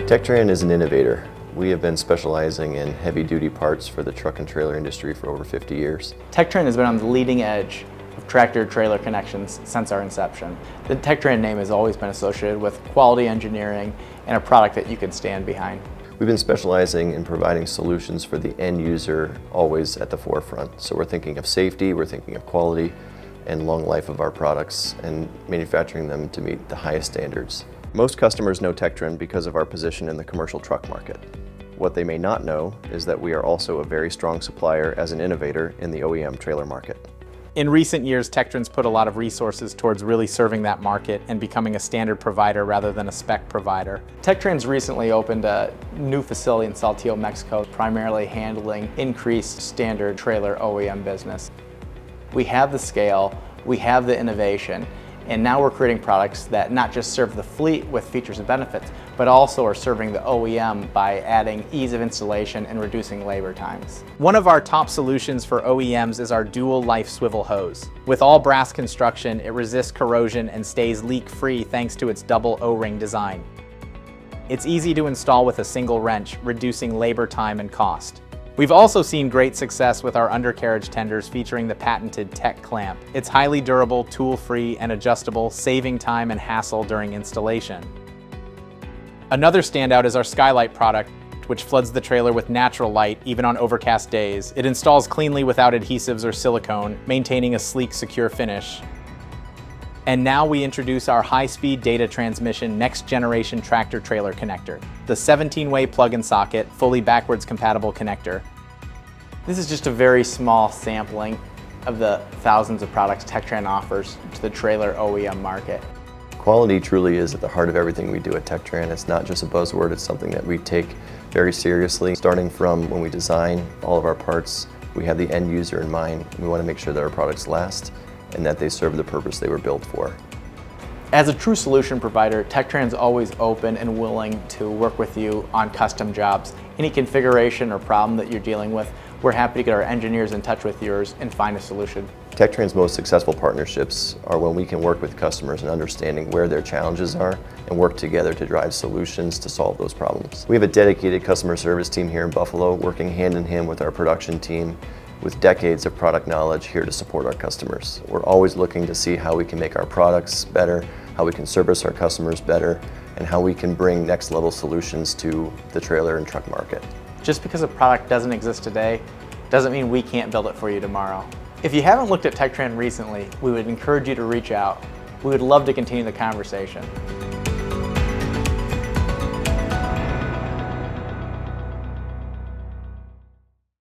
Tectran is an innovator. We have been specializing in heavy-duty parts for the truck and trailer industry for over 50 years. Tectran has been on the leading edge of tractor-trailer connections since our inception. The Tectran name has always been associated with quality engineering and a product that you can stand behind. We've been specializing in providing solutions for the end user, always at the forefront. So we're thinking of safety, we're thinking of quality and long life of our products, and manufacturing them to meet the highest standards. Most customers know Tectran because of our position in the commercial truck market. What they may not know is that we are also a very strong supplier as an innovator in the OEM trailer market. In recent years, Tectran's put a lot of resources towards really serving that market and becoming a standard provider rather than a spec provider. Tectran's recently opened a new facility in Saltillo, Mexico, primarily handling increased standard trailer OEM business. We have the scale, we have the innovation, and now we're creating products that not just serve the fleet with features and benefits, but also are serving the OEM by adding ease of installation and reducing labor times. One of our top solutions for OEMs is our dual life swivel hose. With all brass construction, it resists corrosion and stays leak-free thanks to its double O-ring design. It's easy to install with a single wrench, reducing labor time and cost. We've also seen great success with our undercarriage tenders featuring the patented Tech clamp. It's highly durable, tool-free, and adjustable, saving time and hassle during installation. Another standout is our Skylight product, which floods the trailer with natural light even on overcast days. It installs cleanly without adhesives or silicone, maintaining a sleek, secure finish. And now we introduce our high-speed data transmission next-generation tractor-trailer connector, the 17-way plug-in socket, fully backwards compatible connector. This is just a very small sampling of the thousands of products Tectran offers to the trailer OEM market. Quality truly is at the heart of everything we do at Tectran. It's not just a buzzword, it's something that we take very seriously. Starting from when we design all of our parts, we have the end user in mind. We want to make sure that our products last and that they serve the purpose they were built for. As a true solution provider, Tectran's always open and willing to work with you on custom jobs. Any configuration or problem that you're dealing with, we're happy to get our engineers in touch with yours and find a solution. Tectran's most successful partnerships are when we can work with customers in understanding where their challenges are and work together to drive solutions to solve those problems. We have a dedicated customer service team here in Buffalo working hand in hand with our production team with decades of product knowledge here to support our customers. We're always looking to see how we can make our products better, how we can service our customers better, and how we can bring next level solutions to the trailer and truck market. Just because a product doesn't exist today, doesn't mean we can't build it for you tomorrow. If you haven't looked at Tectran recently, we would encourage you to reach out. We would love to continue the conversation.